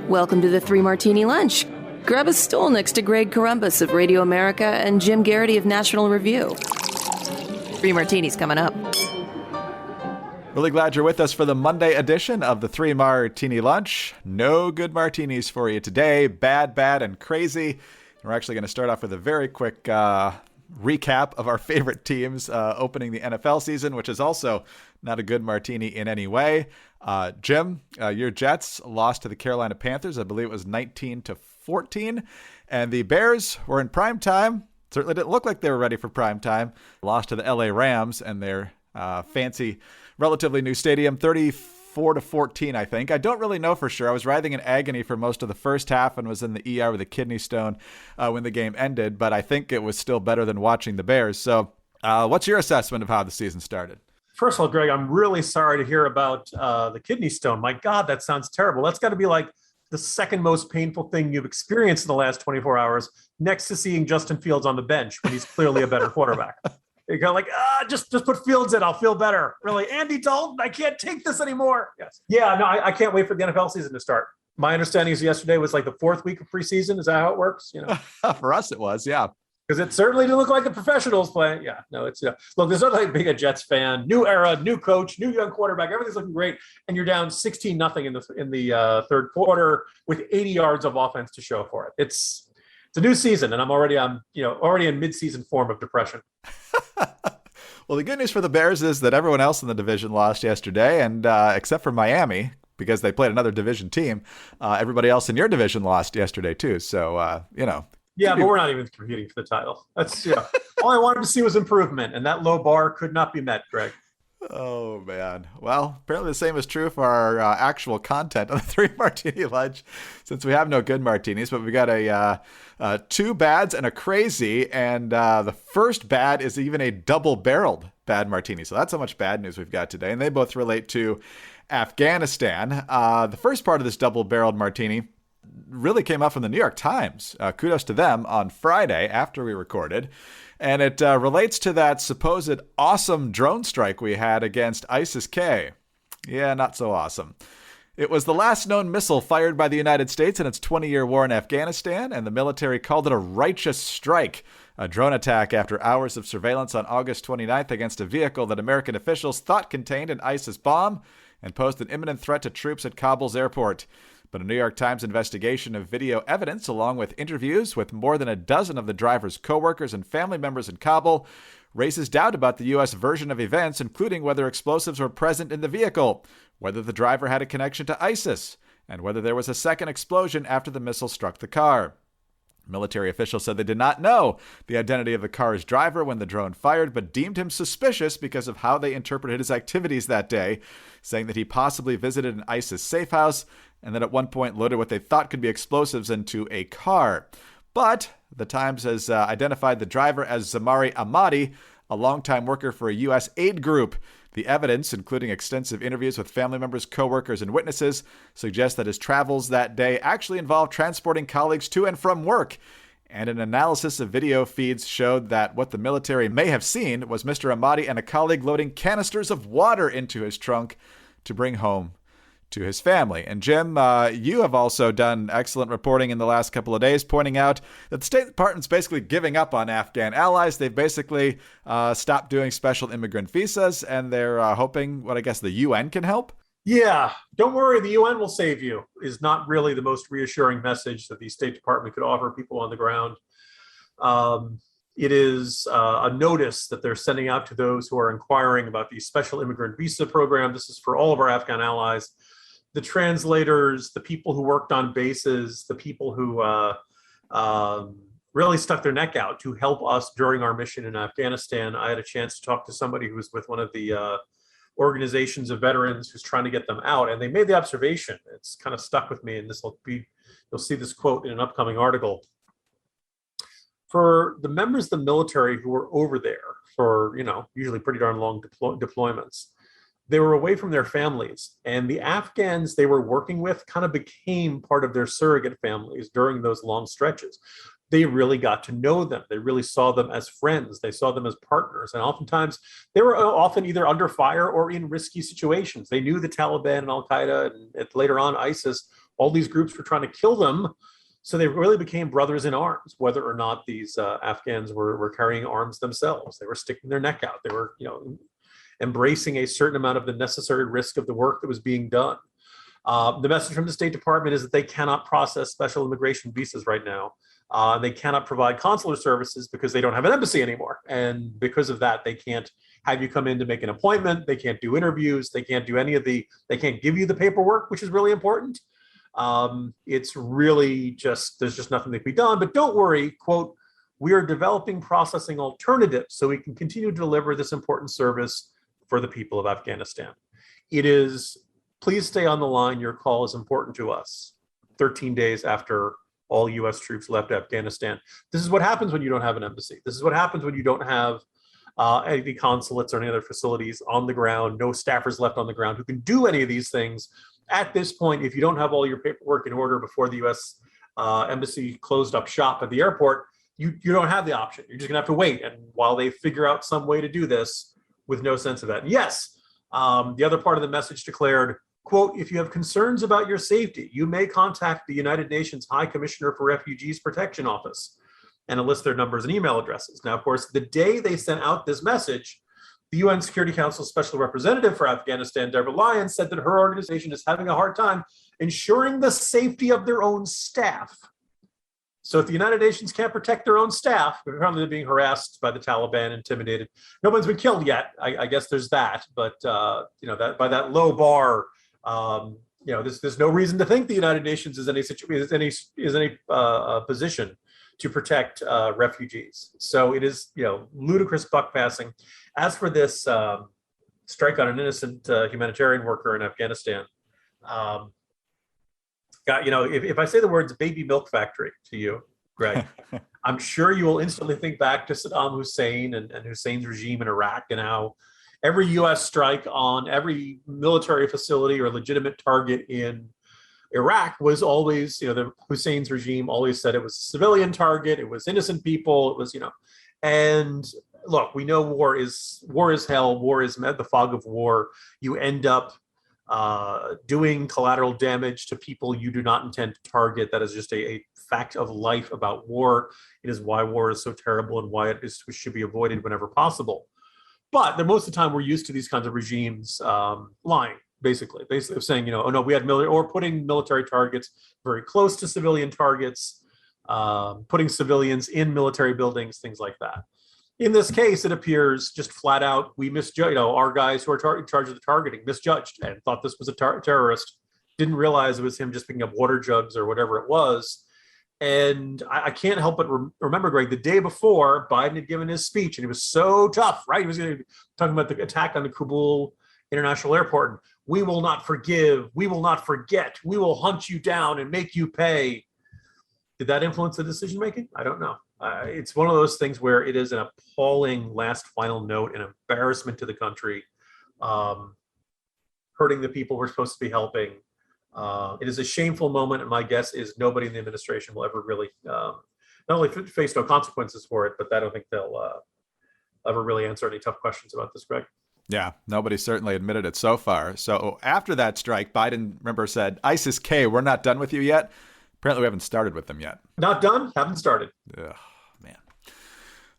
Welcome to the Three Martini Lunch. Grab a stool next to Greg Columbus of Radio America and Jim Garrity of National Review. Three Martinis coming up. Really glad you're with us for the Monday edition of the Three Martini Lunch. No good martinis for you today. Bad, and crazy. We're actually going to start off with a very quick recap of our favorite teams opening the NFL season, which is also not a good martini in any way. Jim, your Jets lost to the Carolina Panthers. I believe it was 19-14. And the Bears were in prime time. Certainly didn't look like they were ready for prime time. Lost to the LA Rams and their fancy, relatively new stadium, 34-14, I think. I don't really know for sure. I was writhing in agony for most of the first half and was in the ER with a kidney stone when the game ended, but I think it was still better than watching the Bears. So what's your assessment of how the season started? First of all, Greg, I'm really sorry to hear about the kidney stone. My God, that sounds terrible. That's got to be like the second most painful thing you've experienced in the last 24 hours, next to seeing Justin Fields on the bench when he's clearly a better quarterback. You go like, just put Fields in. I'll feel better. Really, Andy Dalton, I can't take this anymore. Yes. Yeah, no, I can't wait for the NFL season to start. My understanding is yesterday was like the fourth week of preseason. Is that how it works? You know, For us, it was, yeah. Because it certainly didn't look like the professionals playing. Yeah, no, it's look. There's nothing like being a Jets fan. New era, new coach, new young quarterback. Everything's looking great, and you're down 16-0 in the third quarter with 80 yards of offense to show for it. It's a new season, and I'm already in mid-season form of depression. Well, the good news for the Bears is that everyone else in the division lost yesterday, and except for Miami, because they played another division team, everybody else in your division lost yesterday too. So Yeah, but we're not even competing for the title. That's all I wanted to see was improvement, and that low bar could not be met, Greg. Oh, man. Well, apparently the same is true for our actual content on the Three Martini Lunch, since we have no good martinis, but we got two bads and a crazy, and the first bad is even a double-barreled bad martini. So that's how much bad news we've got today, and they both relate to Afghanistan. The first part of this double-barreled martini really came out from the New York Times. Kudos to them on Friday after we recorded. And it relates to that supposed awesome drone strike we had against ISIS-K. Yeah, not so awesome. It was the last known missile fired by the United States in its 20-year war in Afghanistan, and the military called it a righteous strike, a drone attack after hours of surveillance on August 29th against a vehicle that American officials thought contained an ISIS bomb and posed an imminent threat to troops at Kabul's airport. But a New York Times investigation of video evidence, along with interviews with more than a dozen of the driver's coworkers and family members in Kabul, raises doubt about the U.S. version of events, including whether explosives were present in the vehicle, whether the driver had a connection to ISIS, and whether there was a second explosion after the missile struck the car. Military officials said they did not know the identity of the car's driver when the drone fired, but deemed him suspicious because of how they interpreted his activities that day, saying that he possibly visited an ISIS safe house and then at one point loaded what they thought could be explosives into a car. But the Times has identified the driver as Zamari Ahmadi, a longtime worker for a U.S. aid group. The evidence, including extensive interviews with family members, coworkers, and witnesses, suggests that his travels that day actually involved transporting colleagues to and from work. And an analysis of video feeds showed that what the military may have seen was Mr. Ahmadi and a colleague loading canisters of water into his trunk to bring home to his family. And Jim, you have also done excellent reporting in the last couple of days, pointing out that the State Department's basically giving up on Afghan allies. They've basically stopped doing special immigrant visas, and they're hoping, I guess the UN can help? Yeah, don't worry, the UN will save you, is not really the most reassuring message that the State Department could offer people on the ground. It is a notice that they're sending out to those who are inquiring about the special immigrant visa program. This is for all of our Afghan allies. The translators, the people who worked on bases, the people who really stuck their neck out to help us during our mission in Afghanistan. I had a chance to talk to somebody who was with one of the organizations of veterans who's trying to get them out, and they made the observation. It's kind of stuck with me, and you'll see this quote in an upcoming article. For the members of the military who were over there for, usually pretty darn long deployments, they were away from their families, and the Afghans they were working with kind of became part of their surrogate families during those long stretches. They really got to know them. They really saw them as friends. They saw them as partners. And oftentimes they were often either under fire or in risky situations. They knew the Taliban and Al-Qaeda and later on ISIS all these groups were trying to kill them. So they really became brothers in arms, whether or not these Afghans were carrying arms themselves. They were sticking their neck out. They were, embracing a certain amount of the necessary risk of the work that was being done. The message from the State Department is that they cannot process special immigration visas right now. They cannot provide consular services because they don't have an embassy anymore. And because of that, they can't have you come in to make an appointment. They can't do interviews. They can't do they can't give you the paperwork, which is really important. It's really there's just nothing that can be done. But don't worry, quote, we are developing processing alternatives so we can continue to deliver this important service for the people of Afghanistan. It is, please stay on the line. Your call is important to us. 13 days after all U.S. troops left Afghanistan. This is what happens when you don't have an embassy. This is what happens when you don't have any consulates or any other facilities on the ground, no staffers left on the ground who can do any of these things. At this point, if you don't have all your paperwork in order before the U.S. Embassy closed up shop at the airport, you don't have the option. You're just going to have to wait. And while they figure out some way to do this with no sense of that. And yes, the other part of the message declared, quote, if you have concerns about your safety, you may contact the United Nations High Commissioner for Refugees Protection Office, and it lists their numbers and email addresses. Now, of course, the day they sent out this message, the UN Security Council Special Representative for Afghanistan, Deborah Lyons, said that her organization is having a hard time ensuring the safety of their own staff. So if the United Nations can't protect their own staff, apparently they're being harassed by the Taliban, intimidated. No one's been killed yet. I guess there's that, but that by that low bar, there's no reason to think the United Nations is any position to protect refugees. So it is, ludicrous buck passing. As for this strike on an innocent humanitarian worker in Afghanistan, if I say the words baby milk factory to you, Greg, I'm sure you will instantly think back to Saddam Hussein and Hussein's regime in Iraq, and how every U.S. strike on every military facility or legitimate target in Iraq was always, the Hussein's regime always said it was a civilian target, it was innocent people, it was, and look, we know war is hell, war is the fog of war. You end up doing collateral damage to people you do not intend to target. That is just a fact of life about war. It is why war is so terrible and why it should be avoided whenever possible. But most of the time we're used to these kinds of regimes lying, basically saying, oh no, we had putting military targets very close to civilian targets, putting civilians in military buildings, things like that. In this case, it appears just flat out, we misjudged, our guys who are in charge of the targeting misjudged and thought this was a terrorist, didn't realize it was him just picking up water jugs or whatever it was. And I can't help but remember, Greg, the day before Biden had given his speech, and he was so tough, right? He was talking about the attack on the Kabul International Airport. And, we will not forgive, we will not forget, we will hunt you down and make you pay. Did that influence the decision making? I don't know. It's one of those things where it is an appalling last final note, an embarrassment to the country, hurting the people we're supposed to be helping. It is a shameful moment, and my guess is nobody in the administration will ever really, not only face no consequences for it, but I don't think they'll ever really answer any tough questions about this, Greg. Yeah, nobody certainly admitted it so far. So after that strike, Biden, remember, said, ISIS-K, we're not done with you yet. Apparently we haven't started with them yet. Not done, haven't started. Ugh, man.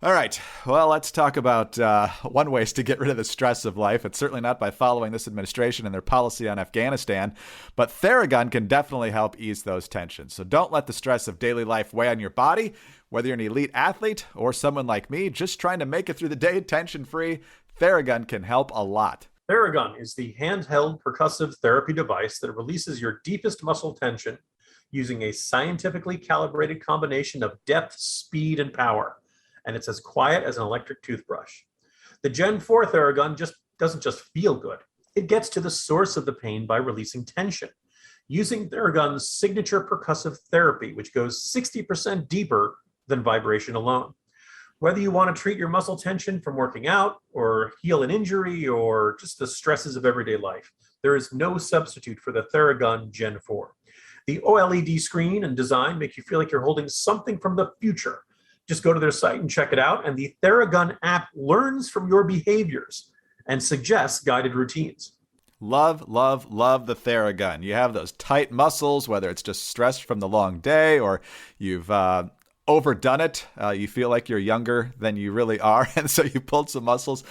All right. Well, let's talk about one way to get rid of the stress of life. It's certainly not by following this administration and their policy on Afghanistan, but Theragun can definitely help ease those tensions. So don't let the stress of daily life weigh on your body. Whether you're an elite athlete or someone like me just trying to make it through the day tension-free, Theragun can help a lot. Theragun is the handheld percussive therapy device that releases your deepest muscle tension using a scientifically calibrated combination of depth, speed, and power. And it's as quiet as an electric toothbrush. The Gen 4 Theragun doesn't just feel good. It gets to the source of the pain by releasing tension. Using Theragun's signature percussive therapy, which goes 60% deeper than vibration alone. Whether you want to treat your muscle tension from working out or heal an injury or just the stresses of everyday life, there is no substitute for the Theragun Gen 4. The OLED screen and design make you feel like you're holding something from the future. Just go to their site and check it out. And the Theragun app learns from your behaviors and suggests guided routines. Love, love, love the Theragun. You have those tight muscles, whether it's just stress from the long day or you've overdone it. You feel like you're younger than you really are. And so you pulled some muscles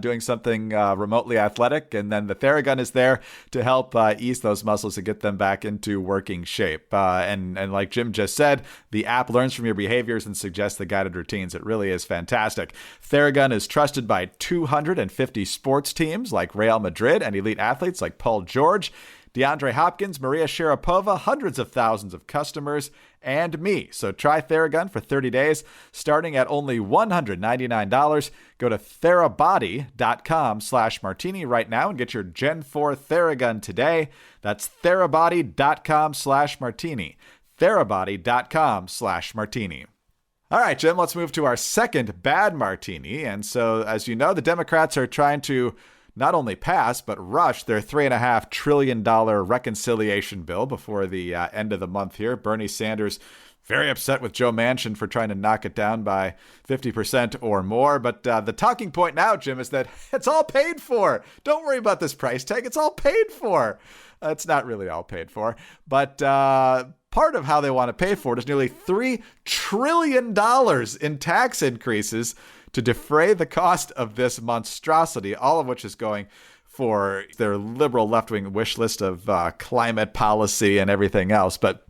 doing something remotely athletic. And then the Theragun is there to help ease those muscles and get them back into working shape. And like Jim just said, the app learns from your behaviors and suggests the guided routines. It really is fantastic. Theragun is trusted by 250 sports teams like Real Madrid and elite athletes like Paul George, DeAndre Hopkins, Maria Sharapova, hundreds of thousands of customers, and me. So try Theragun for 30 days, starting at only $199. Go to Therabody.com/martini right now and get your Gen 4 Theragun today. That's Therabody.com/martini. Therabody.com/martini. All right, Jim, let's move to our second bad martini. And so, as you know, the Democrats are trying to not only pass, but rush their $3.5 trillion reconciliation bill before the end of the month here. Bernie Sanders very upset with Joe Manchin for trying to knock it down by 50% or more. But the talking point now, Jim, is that it's all paid for. Don't worry about this price tag. It's all paid for. It's not really all paid for. But part of how they want to pay for it is nearly $3 trillion in tax increases to defray the cost of this monstrosity, all of which is going for their liberal left-wing wish list of climate policy and everything else. But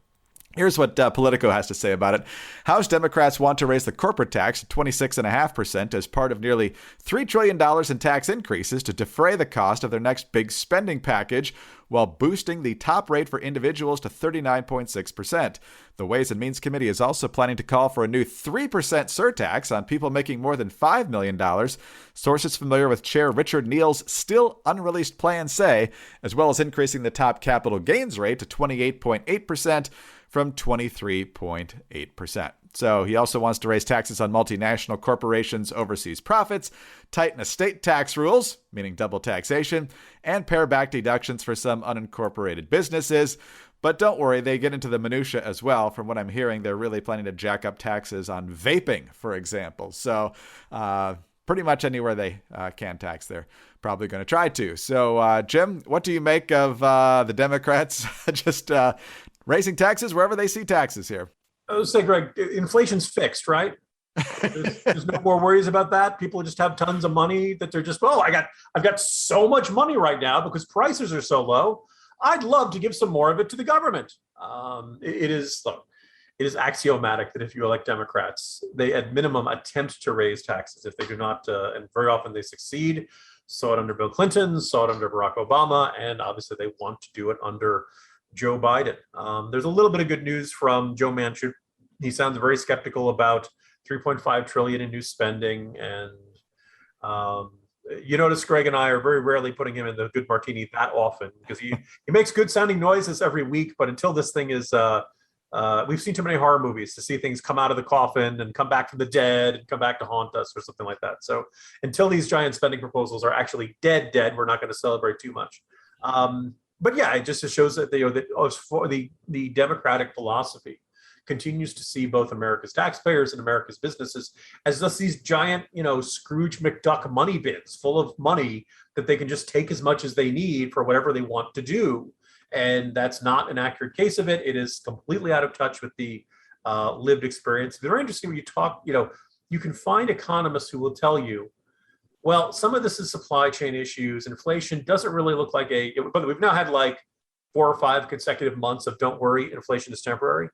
here's what Politico has to say about it. House Democrats want to raise the corporate tax to 26.5% as part of nearly $3 trillion in tax increases to defray the cost of their next big spending package, while boosting the top rate for individuals to 39.6%. The Ways and Means Committee is also planning to call for a new 3% surtax on people making more than $5 million. Sources familiar with Chair Richard Neal's still unreleased plan say, as well as increasing the top capital gains rate to 28.8% from 23.8%. So he also wants to raise taxes on multinational corporations' overseas profits, tighten estate tax rules, meaning double taxation, and pare back deductions for some unincorporated businesses. But don't worry, they get into the minutia as well. From what I'm hearing, they're really planning to jack up taxes on vaping, for example. So pretty much anywhere they can tax, they're probably going to try to. So, Jim, what do you make of the Democrats just raising taxes wherever they see taxes here? I would say, Greg, inflation's fixed, right? There's no more worries about that. People just have tons of money that they're just, I've got so much money right now because prices are so low. I'd love to give some more of it to the government. It is axiomatic that if you elect Democrats, they at minimum attempt to raise taxes. If they do not, and very often they succeed. Saw it under Bill Clinton, saw it under Barack Obama, and obviously they want to do it under Joe Biden. There's a little bit of good news from Joe Manchin. He sounds very skeptical about $3.5 trillion in new spending, and you notice Greg and I are very rarely putting him in the good martini that often because he makes good sounding noises every week. But until this thing is, we've seen too many horror movies to see things come out of the coffin and come back from the dead and come back to haunt us or something like that. So until these giant spending proposals are actually dead, we're not going to celebrate too much. But yeah, it just shows that the Democratic philosophy continues to see both America's taxpayers and America's businesses as just these giant, Scrooge McDuck money bins full of money that they can just take as much as they need for whatever they want to do. And that's not an accurate case of it. It is completely out of touch with the lived experience. It's very interesting when you talk, you can find economists who will tell you, well, some of this is supply chain issues. Inflation doesn't really look like but we've now had like 4 or 5 consecutive months of don't worry, inflation is temporary.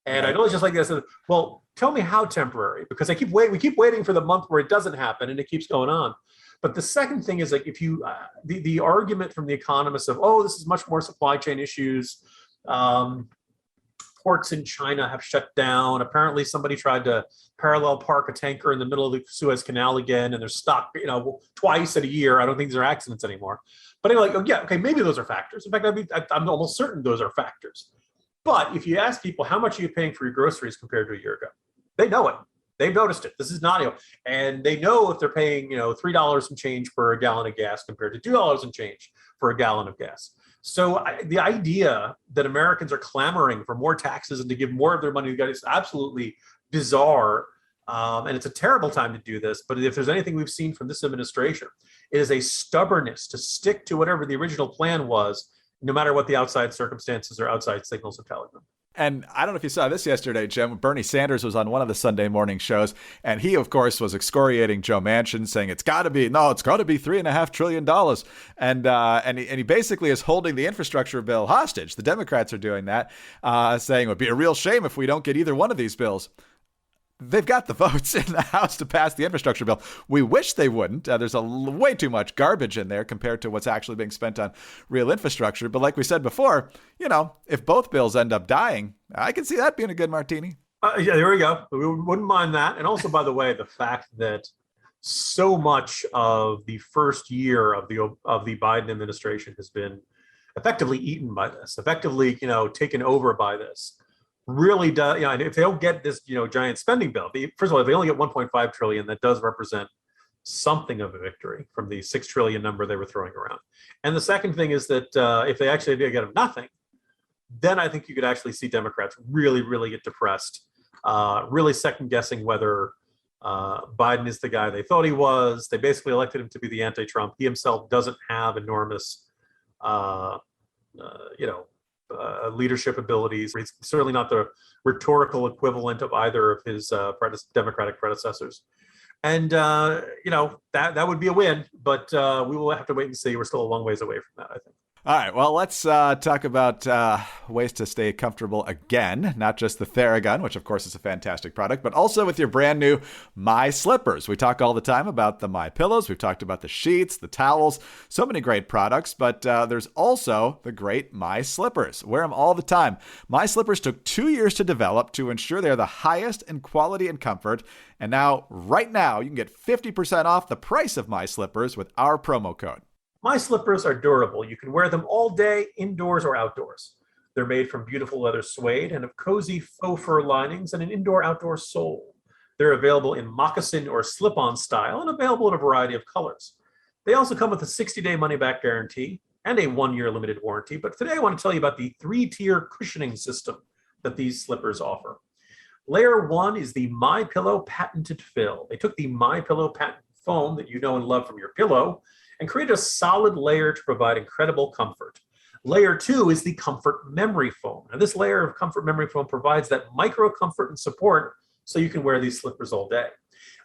And I know it's just like this. Well, tell me how temporary, because we keep waiting for the month where it doesn't happen and it keeps going on. But the second thing is like if you, the argument from the economists of, this is much more supply chain issues. Ports in China have shut down. Apparently somebody tried to parallel park a tanker in the middle of the Suez Canal again, and they're stuck, twice in a year. I don't think they're accidents anymore. But anyway, maybe those are factors. In fact, I'm almost certain those are factors. But if you ask people, how much are you paying for your groceries compared to a year ago? They know it. They've noticed it. This is not, and they know if they're paying, $3 and change for a gallon of gas compared to $2 and change for a gallon of gas. So the idea that Americans are clamoring for more taxes and to give more of their money to God is absolutely bizarre. And it's a terrible time to do this. But if there's anything we've seen from this administration, It is a stubbornness to stick to whatever the original plan was, no matter what the outside circumstances or outside signals of Taliban. And I don't know if you saw this yesterday, Jim. Bernie Sanders was on one of the Sunday morning shows, and he, of course, was excoriating Joe Manchin, saying it's got to be $3.5 trillion. And he basically is holding the infrastructure bill hostage. The Democrats are doing that, saying it would be a real shame if we don't get either one of these bills. They've got the votes in the House to pass the infrastructure bill. We wish they wouldn't. There's way too much garbage in there compared to what's actually being spent on real infrastructure. But like we said before, if both bills end up dying, I can see that being a good martini. Yeah, there we go. We wouldn't mind that. And also, by the way, the fact that so much of the first year of the Biden administration has been effectively eaten by this, effectively, taken over by this. Really does, and if they don't get this, giant spending bill, first of all, if they only get 1.5 trillion, that does represent something of a victory from the 6 trillion number they were throwing around. And the second thing is that if they actually get nothing, then I think you could actually see Democrats really, really get depressed, really second guessing whether Biden is the guy they thought he was. They basically elected him to be the anti-Trump. He himself doesn't have enormous, leadership abilities. He's certainly not the rhetorical equivalent of either of his Democratic predecessors. And, that would be a win, but we will have to wait and see. We're still a long ways away from that, I think. All right, well, let's talk about ways to stay comfortable again, not just the Theragun, which of course is a fantastic product, but also with your brand new My Slippers. We talk all the time about the My Pillows. We've talked about the sheets, the towels, so many great products, but there's also the great My Slippers. Wear them all the time. My Slippers took 2 years to develop to ensure they're the highest in quality and comfort. And now, right now, you can get 50% off the price of My Slippers with our promo code. My Slippers are durable. You can wear them all day, indoors or outdoors. They're made from beautiful leather suede and have cozy faux fur linings and an indoor-outdoor sole. They're available in moccasin or slip-on style and available in a variety of colors. They also come with a 60-day money-back guarantee and a 1-year limited warranty. But today I want to tell you about the 3-tier cushioning system that these slippers offer. Layer 1 is the MyPillow patented fill. They took the MyPillow patent foam that you know and love from your pillow and create a solid layer to provide incredible comfort. Layer 2 is the Comfort Memory Foam. And this layer of Comfort Memory Foam provides that micro comfort and support so you can wear these slippers all day.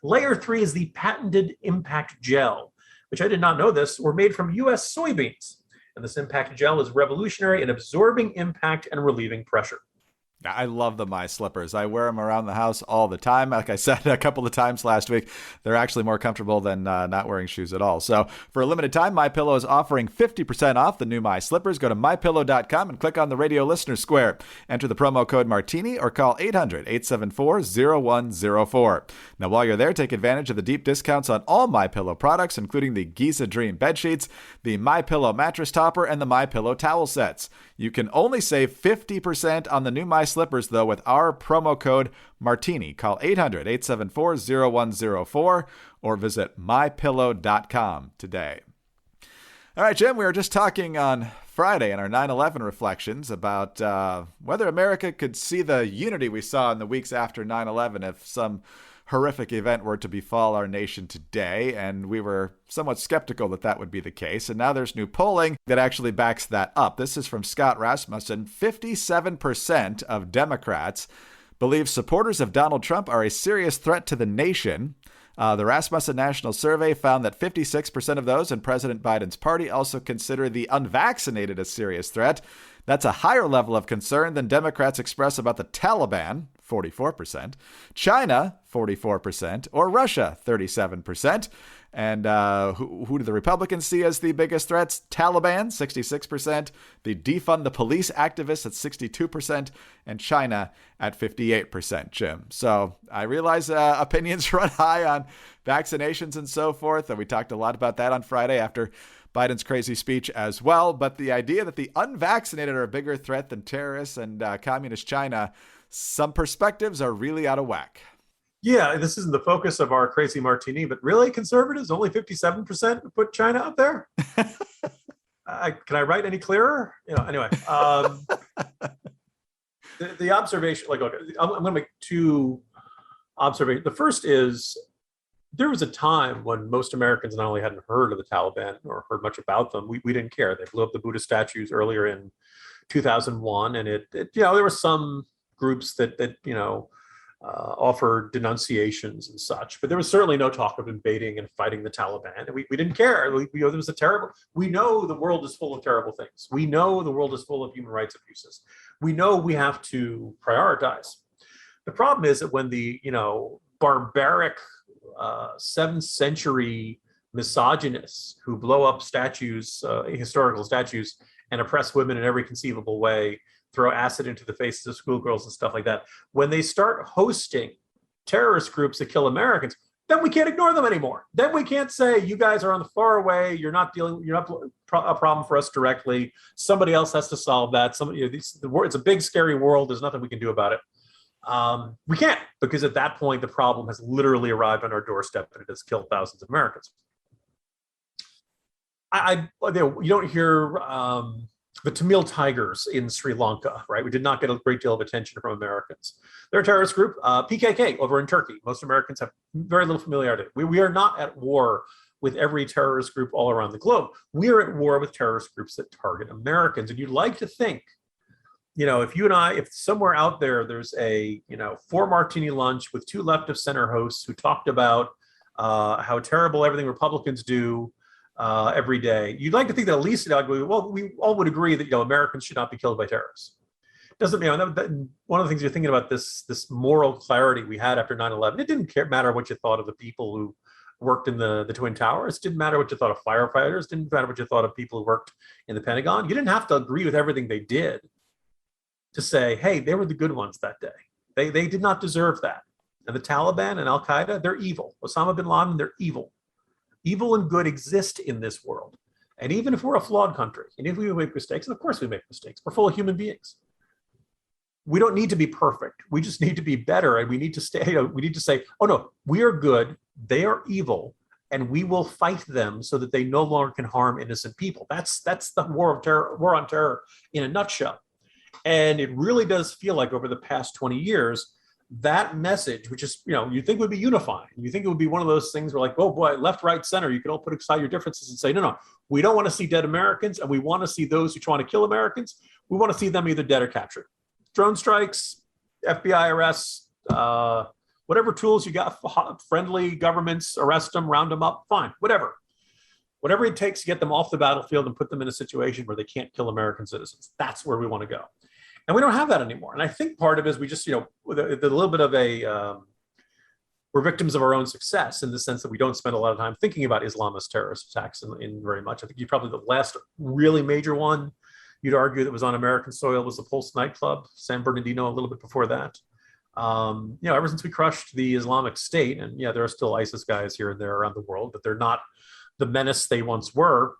Layer 3 is the patented Impact Gel, which I did not know this, were made from US soybeans. And this Impact Gel is revolutionary in absorbing impact and relieving pressure. I love the My Slippers. I wear them around the house all the time. Like I said a couple of times last week, they're actually more comfortable than not wearing shoes at all. So for a limited time, MyPillow is offering 50% off the new My Slippers. Go to MyPillow.com and click on the radio listener square. Enter the promo code Martini or call 800-874-0104. Now, while you're there, take advantage of the deep discounts on all MyPillow products, including the Giza Dream bed sheets, the MyPillow mattress topper, and the MyPillow towel sets. You can only save 50% on the new My Slippers, though, with our promo code Martini. Call 800-874-0104 or visit mypillow.com today. All right, Jim, we were just talking on Friday in our 9/11 reflections about whether America could see the unity we saw in the weeks after 9/11 if some horrific event were to befall our nation today, and we were somewhat skeptical that that would be the case. And now there's new polling that actually backs that up. This is from Scott Rasmussen. 57% of Democrats believe supporters of Donald Trump are a serious threat to the nation. The Rasmussen National Survey found that 56% of those in President Biden's party also consider the unvaccinated a serious threat. That's a higher level of concern than Democrats express about the Taliban, 44%, China, 44%, or Russia, 37%. And who do the Republicans see as the biggest threats? Taliban, 66%, the defund the police activists at 62%, and China at 58%, Jim. So I realize opinions run high on vaccinations and so forth, and we talked a lot about that on Friday after Biden's crazy speech as well. But the idea that the unvaccinated are a bigger threat than terrorists and communist China, some perspectives are really out of whack. Yeah, this isn't the focus of our crazy martini, but really, conservatives, only 57% put China up there? Can I write any clearer? Anyway. The observation, okay, I'm going to make two observations. The first is there was a time when most Americans not only hadn't heard of the Taliban or heard much about them, we didn't care. They blew up the Buddha statues earlier in 2001, and it there were some groups that offered denunciations and such, but there was certainly no talk of invading and fighting the Taliban, and we didn't care. We there was a terrible. We know the world is full of terrible things. We know the world is full of human rights abuses. We know we have to prioritize. The problem is that when the barbaric 7th century misogynists who blow up statues, historical statues, and oppress women in every conceivable way, throw acid into the faces of schoolgirls and stuff like that, when they start hosting terrorist groups that kill Americans, then we can't ignore them anymore. Then we can't say, you guys are on the far away, you're not a problem for us directly. Somebody else has to solve that. It's a big, scary world. There's nothing we can do about it. We can't, because at that point, the problem has literally arrived on our doorstep and it has killed thousands of Americans. You don't hear the Tamil Tigers in Sri Lanka, right? We did not get a great deal of attention from Americans. They're a terrorist group, PKK over in Turkey. Most Americans have very little familiarity. We are not at war with every terrorist group all around the globe. We are at war with terrorist groups that target Americans. And you'd like to think, if somewhere out there's a 4 martini lunch with 2 left of center hosts who talked about how terrible everything Republicans do every day, you'd like to think that at least we all would agree that Americans should not be killed by terrorists. Doesn't one of the things you're thinking about this moral clarity we had after 9/11. It didn't matter what you thought of the people who worked in the Twin Towers. It didn't matter what you thought of firefighters. It didn't matter what you thought of people who worked in the Pentagon. You didn't have to agree with everything they did to say, hey, they were the good ones that day. They did not deserve that. And the Taliban and Al Qaeda, they're evil. Osama bin Laden, they're evil. Evil and good exist in this world. And even if we're a flawed country, and if we make mistakes, and of course we make mistakes, we're full of human beings. We don't need to be perfect. We just need to be better. And we need to we need to say, oh no, we are good, they are evil, and we will fight them so that they no longer can harm innocent people. That's the war on terror in a nutshell. And it really does feel like over the past 20 years, that message, which is, you think would be unifying. You think it would be one of those things where like, oh boy, left, right, center, you could all put aside your differences and say, no, we don't want to see dead Americans, and we want to see those who try to kill Americans. We want to see them either dead or captured. Drone strikes, FBI arrests, whatever tools you got, friendly governments, arrest them, round them up, fine, whatever. Whatever it takes to get them off the battlefield and put them in a situation where they can't kill American citizens. That's where we want to go. And we don't have that anymore. And I think part of it is we just, with a little bit of we're victims of our own success in the sense that we don't spend a lot of time thinking about Islamist terrorist attacks in very much. I think probably the last really major one you'd argue that was on American soil was the Pulse nightclub, San Bernardino, a little bit before that. Ever since we crushed the Islamic State, and there are still ISIS guys here and there around the world, but they're not the menace they once were,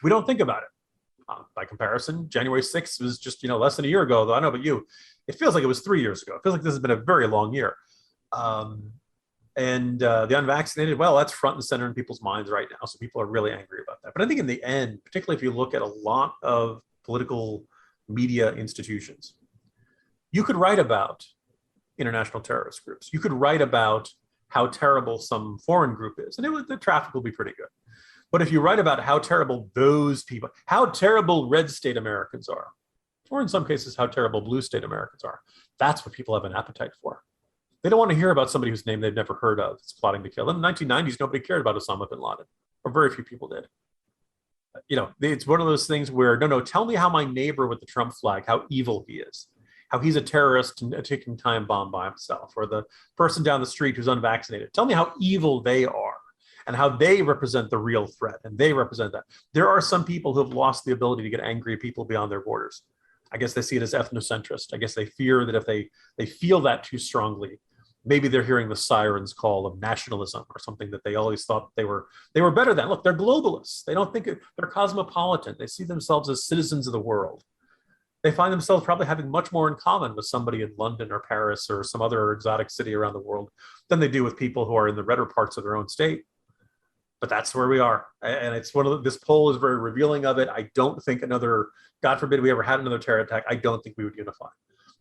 we don't think about it. By comparison, January 6th was just, less than a year ago, though I don't know about you. It feels like it was 3 years ago. It feels like this has been a very long year. The unvaccinated, well, that's front and center in people's minds right now. So people are really angry about that. But I think in the end, particularly if you look at a lot of political media institutions, you could write about international terrorist groups. You could write about how terrible some foreign group is, and the traffic will be pretty good. But if you write about how terrible those people, how terrible red state Americans are, or in some cases, how terrible blue state Americans are, that's what people have an appetite for. They don't want to hear about somebody whose name they've never heard of that's plotting to kill. In the 1990s, nobody cared about Osama bin Laden, or very few people did. It's one of those things where, no, tell me how my neighbor with the Trump flag, how evil he is, how he's a terrorist and a ticking time bomb by himself, or the person down the street who's unvaccinated. Tell me how evil they are and how they represent the real threat, and they represent that. There are some people who have lost the ability to get angry at people beyond their borders. I guess they see it as ethnocentrist. I guess they fear that if they feel that too strongly, maybe they're hearing the siren's call of nationalism or something that they always thought they were better than. Look, they're globalists. They don't think they're cosmopolitan. They see themselves as citizens of the world. They find themselves probably having much more in common with somebody in London or Paris or some other exotic city around the world than they do with people who are in the redder parts of their own state. But that's where we are. And it's this poll is very revealing of it. I don't think God forbid we ever had another terror attack, I don't think we would unify.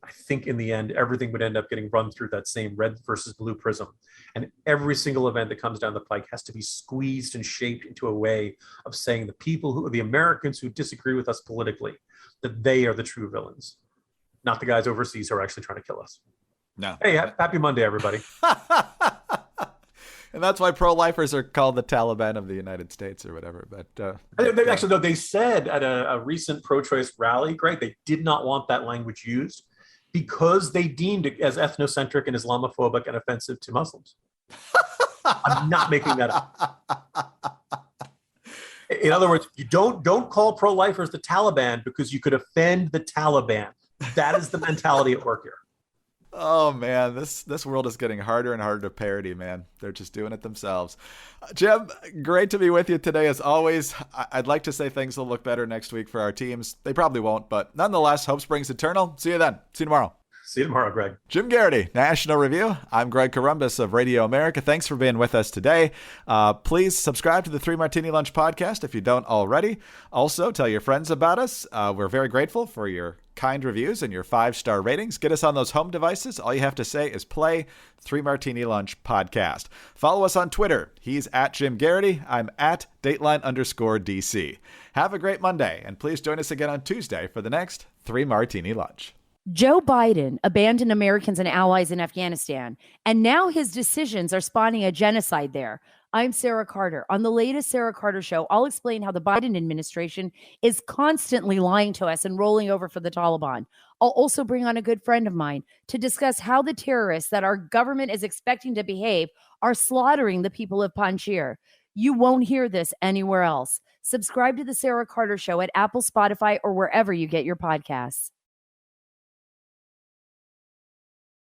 I think in the end, everything would end up getting run through that same red versus blue prism. And every single event that comes down the pike has to be squeezed and shaped into a way of saying the Americans who disagree with us politically, that they are the true villains, not the guys overseas who are actually trying to kill us. No. Hey, happy Monday, everybody. And that's why pro-lifers are called the Taliban of the United States or whatever. But actually, though, they said at a recent pro-choice rally, Greg, they did not want that language used because they deemed it as ethnocentric and Islamophobic and offensive to Muslims. I'm not making that up. In other words, you don't call pro-lifers the Taliban because you could offend the Taliban. That is the mentality at work here. Oh man, this world is getting harder and harder to parody, man. They're just doing it themselves. Jim, great to be with you today as always. I'd like to say things will look better next week for our teams. They probably won't, but nonetheless, hope springs eternal. See you then. See you tomorrow. See you tomorrow, Greg. Jim Garrity, National Review. I'm Greg Corombos of Radio America. Thanks for being with us today. Please subscribe to the 3 Martini Lunch podcast if you don't already. Also, tell your friends about us. We're very grateful for your kind reviews and your 5-star ratings. Get us on those home devices. All you have to say is play 3 Martini Lunch podcast. Follow us on Twitter. He's at Jim Garrity. I'm at Dateline_DC. Have a great Monday, and please join us again on Tuesday for the next 3 Martini Lunch. Joe Biden abandoned Americans and allies in Afghanistan, and now his decisions are spawning a genocide there. I'm Sarah Carter. On the latest Sarah Carter Show, I'll explain how the Biden administration is constantly lying to us and rolling over for the Taliban. I'll also bring on a good friend of mine to discuss how the terrorists that our government is expecting to behave are slaughtering the people of Panjshir. You won't hear this anywhere else. Subscribe to the Sarah Carter Show at Apple, Spotify, or wherever you get your podcasts.